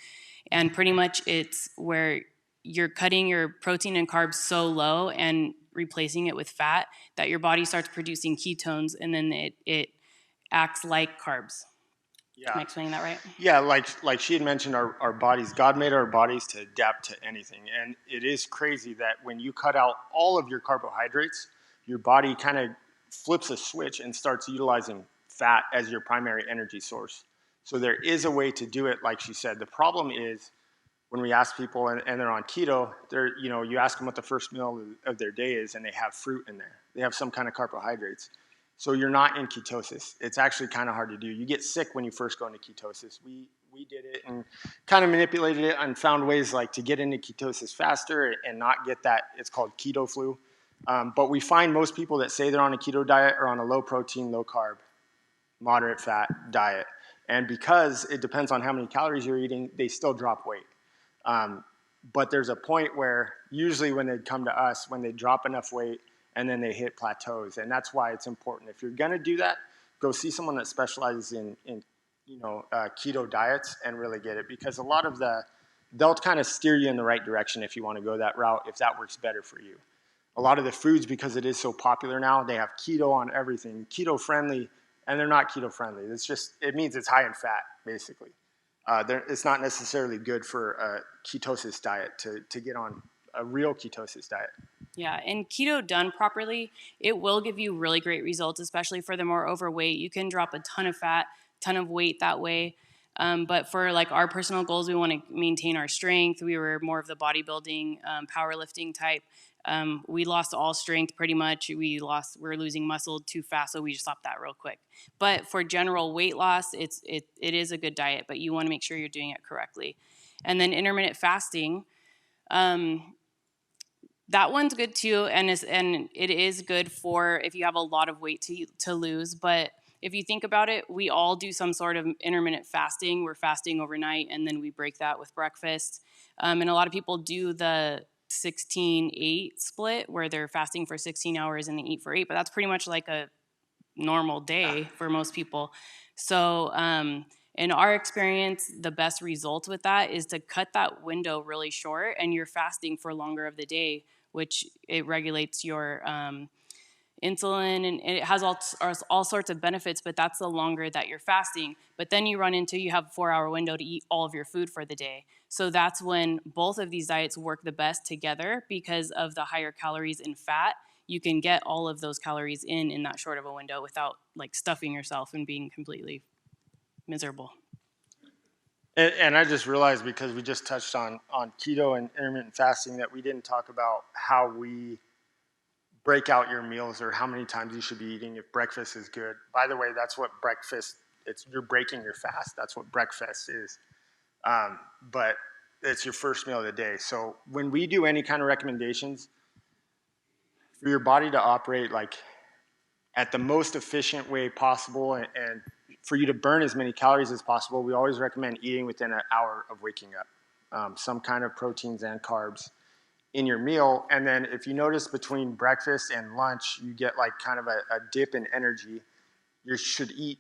And pretty much it's where you're cutting your protein and carbs so low and replacing it with fat that your body starts producing ketones, and then it acts like carbs. Yeah. Am I explaining that right? Yeah, like she had mentioned, our bodies, God made our bodies to adapt to anything. And it is crazy that when you cut out all of your carbohydrates, your body kind of flips a switch and starts utilizing fat as your primary energy source. So there is a way to do it, like she said. The problem is when we ask people and they're on keto, you ask them what the first meal of their day is, and they have fruit in there. They have some kind of carbohydrates. So you're not in ketosis. It's actually kind of hard to do. You get sick when you first go into ketosis. We did it and kind of manipulated it and found ways like to get into ketosis faster and not get that. It's called keto flu. But we find most people that say they're on a keto diet are on a low protein, low carb, moderate fat diet. And because it depends on how many calories you're eating, they still drop weight. But there's a point where usually when they come to us, when they drop enough weight and then they hit plateaus. And that's why it's important. If you're going to do that, go see someone that specializes in keto diets and really get it. Because a lot of they'll kind of steer you in the right direction if you want to go that route, if that works better for you. A lot of the foods, because it is so popular now, they have keto on everything, keto friendly, and they're not keto friendly. It means it's high in fat, basically. It's not necessarily good for a ketosis diet to get on a real ketosis diet. Yeah, and keto done properly, it will give you really great results, especially for the more overweight. You can drop a ton of fat, ton of weight that way. But for like our personal goals, we want to maintain our strength. We were more of the bodybuilding, powerlifting type. We lost all strength pretty much. We're losing muscle too fast, so we just stopped that real quick. But for general weight loss, it is a good diet, but you want to make sure you're doing it correctly. And then intermittent fasting, that one's good too, and it is good for if you have a lot of weight to lose. But if you think about it, we all do some sort of intermittent fasting. We're fasting overnight, and then we break that with breakfast. And a lot of people do the 16-8 split, where they're fasting for 16 hours and they eat for 8. But that's pretty much like a normal day for most people. So in our experience, the best result with that is to cut that window really short, and you're fasting for longer of the day, which it regulates your insulin, and it has all sorts of benefits, but that's the longer that you're fasting. But then you have a 4-hour window to eat all of your food for the day. So that's when both of these diets work the best together, because of the higher calories in fat. You can get all of those calories in that short of a window without like stuffing yourself and being completely miserable. And I just realized, because we just touched on keto and intermittent fasting, that we didn't talk about how we break out your meals, or how many times you should be eating if breakfast is good. By the way, that's what breakfast, you're breaking your fast. That's what breakfast is. But it's your first meal of the day. So when we do any kind of recommendations for your body to operate like at the most efficient way possible, and for you to burn as many calories as possible, we always recommend eating within an hour of waking up. Some kind of proteins and carbs in your meal. And then if you notice, between breakfast and lunch, you get like kind of a dip in energy. You should eat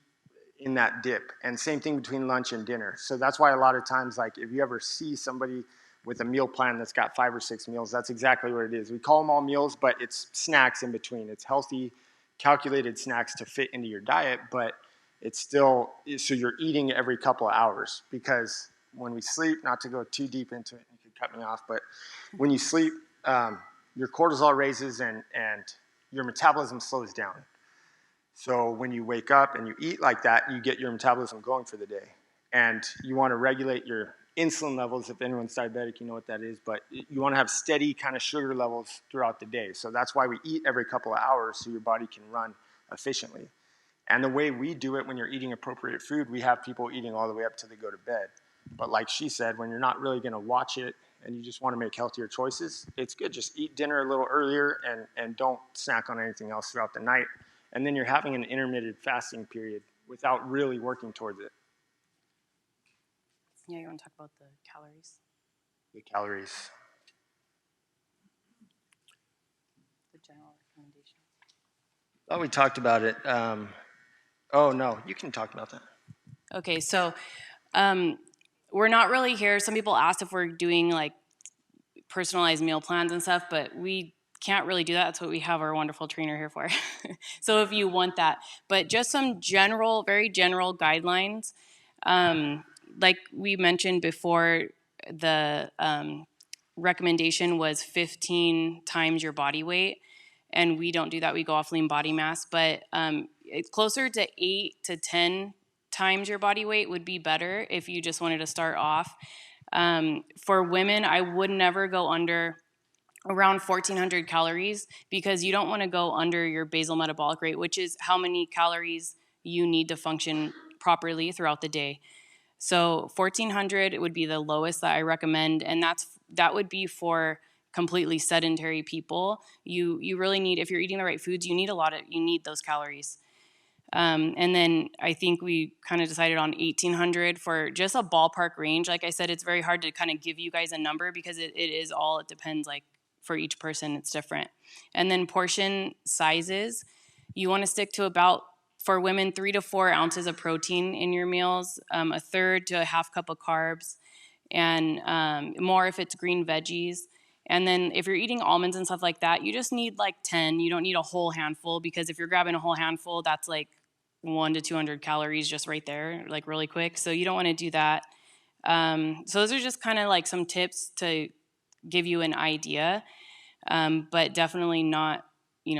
in that dip. And same thing between lunch and dinner. So that's why a lot of times, like if you ever see somebody with a meal plan that's got 5 or 6 meals, that's exactly what it is. We call them all meals, but it's snacks in between. It's healthy, calculated snacks to fit into your diet, but it's still, so you're eating every couple of hours. Because when we sleep, not to go too deep into it, you could cut me off, but when you sleep, your cortisol raises, and your metabolism slows down. So when you wake up and you eat like that, you get your metabolism going for the day. And you want to regulate your insulin levels. If anyone's diabetic, you know what that is. But you want to have steady kind of sugar levels throughout the day. So that's why we eat every couple of hours, so your body can run efficiently. And the way we do it, when you're eating appropriate food, we have people eating all the way up till they go to bed. But like she said, when you're not really going to watch it and you just want to make healthier choices, it's good. Just eat dinner a little earlier, and don't snack on anything else throughout the night. And then you're having an intermittent fasting period without really working towards it. Yeah, you want to talk about the calories? The calories. The general recommendation. Oh, we talked about it. Oh, no, you can talk about that. Okay, so we're not really here. Some people asked if we're doing like personalized meal plans and stuff, but we can't really do that. That's what we have our wonderful trainer here for. So if you want that, but just some general, very general guidelines. Like we mentioned before, the recommendation was 15 times your body weight, and we don't do that. We go off lean body mass, but it's closer to 8 to 10 times your body weight would be better if you just wanted to start off. For women, I would never go under around 1,400 calories, because you don't want to go under your basal metabolic rate, which is how many calories you need to function properly throughout the day. So 1,400 would be the lowest that I recommend, and that would be for completely sedentary people. You really need, if you're eating the right foods, you need those calories. And then I think we kind of decided on 1,800 for just a ballpark range. Like I said, it's very hard to kind of give you guys a number, because it depends, like for each person, it's different. And then portion sizes, you want to stick to about, for women, 3 to 4 ounces of protein in your meals, a third to a half cup of carbs, and more if it's green veggies. And then if you're eating almonds and stuff like that, you just need like 10. You don't need a whole handful, because if you're grabbing a whole handful, that's like 1 to 200 calories just right there, like really quick. So you don't want to do that. So those are just kind of like some tips to give you an idea, but definitely not,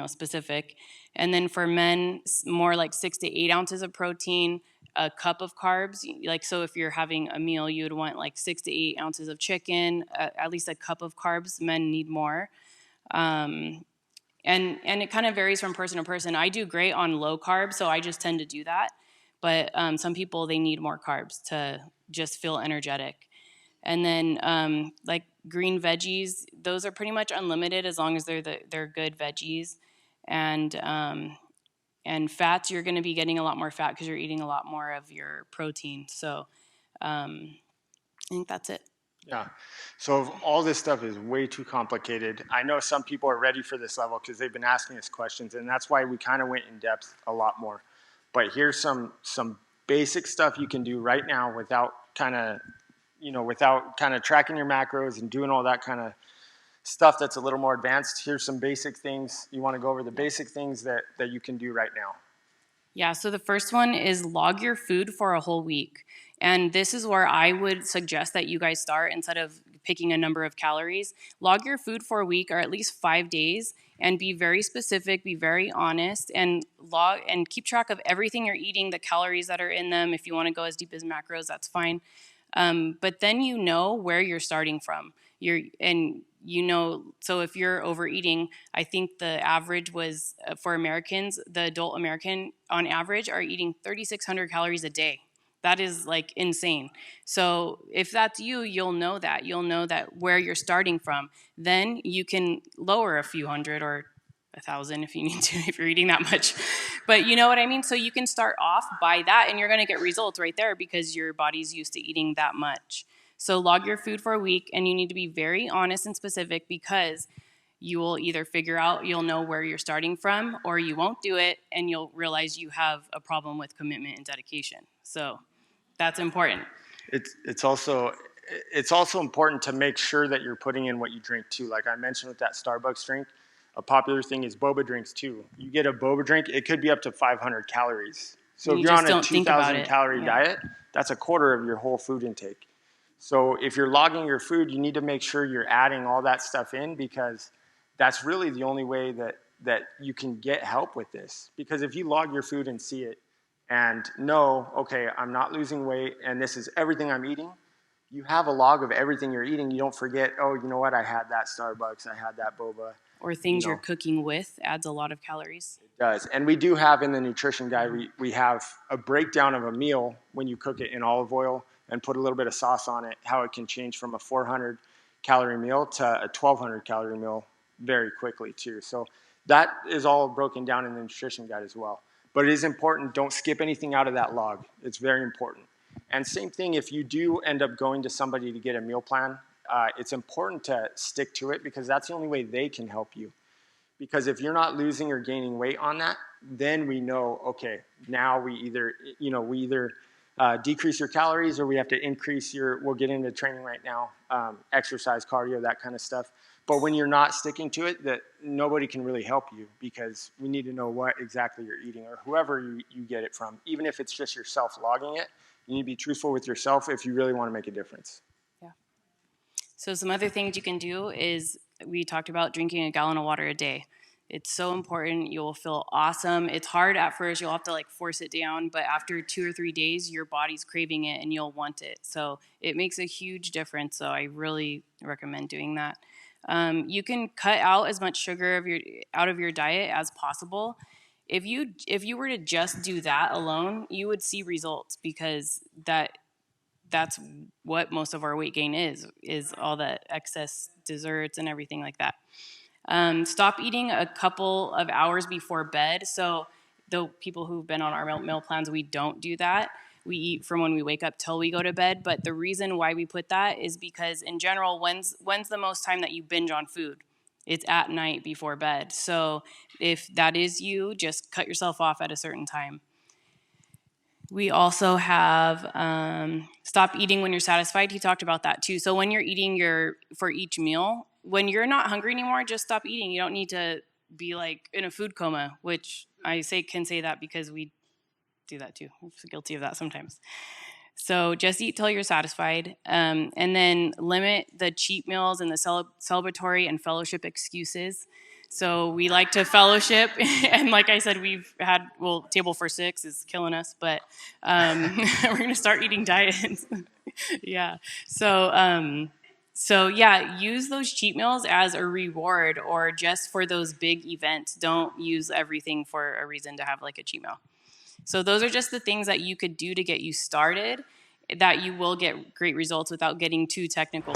specific. And then for men, more like 6 to 8 ounces of protein, a cup of carbs. Like, so if you're having a meal, you would want like 6 to 8 ounces of chicken, at least a cup of carbs. Men need more. And it kind of varies from person to person. I do great on low carbs, so I just tend to do that. But some people, they need more carbs to just feel energetic. And then like green veggies, those are pretty much unlimited as long as they're good veggies. And fats, you're going to be getting a lot more fat because you're eating a lot more of your protein. So I think that's it. Yeah. So all this stuff is way too complicated. I know some people are ready for this level because they've been asking us questions, and that's why we kind of went in depth a lot more. But here's some basic stuff you can do right now without kind of tracking your macros and doing all that kind of stuff that's a little more advanced. Here's some basic things. You want to go over the basic things that you can do right now. Yeah, so the first one is log your food for a whole week. And this is where I would suggest that you guys start instead of picking a number of calories. Log your food for a week or at least 5 days and be very specific, be very honest, and log and keep track of everything you're eating, the calories that are in them. If you want to go as deep as macros, that's fine. But then you know where you're starting from. So if you're overeating, I think the average was for Americans, the adult American on average are eating 3,600 calories a day. That is like insane. So if that's you, you'll know that. You'll know that where you're starting from. Then you can lower a few hundred or 1,000 if you need to, if you're eating that much. But you know what I mean? So you can start off by that and you're going to get results right there because your body's used to eating that much. So log your food for a week, and you need to be very honest and specific because you will either figure out, you'll know where you're starting from, or you won't do it and you'll realize you have a problem with commitment and dedication. So that's important. It's also important to make sure that you're putting in what you drink too. Like I mentioned with that Starbucks drink, a popular thing is boba drinks too. You get a boba drink, it could be up to 500 calories. So if you're on a 2,000 calorie diet, that's a quarter of your whole food intake. So if you're logging your food, you need to make sure you're adding all that stuff in because that's really the only way that you can get help with this. Because if you log your food and see it and know, okay, I'm not losing weight and this is everything I'm eating, you have a log of everything you're eating. You don't forget, oh, you know what, I had that Starbucks, I had that boba. Or things you're cooking with adds a lot of calories. It does. And we do have in the nutrition guide, we have a breakdown of a meal when you cook it in olive oil and put a little bit of sauce on it, how it can change from a 400 calorie meal to a 1,200 calorie meal very quickly too. So that is all broken down in the nutrition guide as well. But it is important, don't skip anything out of that log. It's very important. And same thing, if you do end up going to somebody to get a meal plan, it's important to stick to it because that's the only way they can help you. Because if you're not losing or gaining weight on that, then we know, okay, now we either decrease your calories or we have to increase we'll get into training right now, exercise, cardio, that kind of stuff. But when you're not sticking to it, that nobody can really help you because we need to know what exactly you're eating or whoever you get it from. Even if it's just yourself logging it, you need to be truthful with yourself if you really want to make a difference. Yeah. So some other things you can do is we talked about drinking a gallon of water a day. It's so important. You'll feel awesome. It's hard at first. You'll have to force it down, but after 2 or 3 days, your body's craving it and you'll want it. So it makes a huge difference. So I really recommend doing that. You can cut out as much sugar out of your diet as possible. If you were to just do that alone, you would see results because that's what most of our weight gain is all that excess desserts and everything like that. Stop eating a couple of hours before bed. So the people who've been on our meal plans, we don't do that. We eat from when we wake up till we go to bed. But the reason why we put that is because in general, when's the most time that you binge on food? It's at night before bed. So if that is you, just cut yourself off at a certain time. We also have stop eating when you're satisfied. He talked about that too. So when you're eating for each meal, when you're not hungry anymore, just stop eating. You don't need to be in a food coma, which I can say that because we do that too. I'm guilty of that sometimes. So just eat till you're satisfied, and then limit the cheat meals and the celebratory and fellowship excuses. So we like to fellowship, and like I said, we've had, table for 6 is killing us, but we're going to start eating diets. Yeah. So yeah, use those cheat meals as a reward or just for those big events. Don't use everything for a reason to have a cheat meal. So those are just the things that you could do to get you started that you will get great results without getting too technical.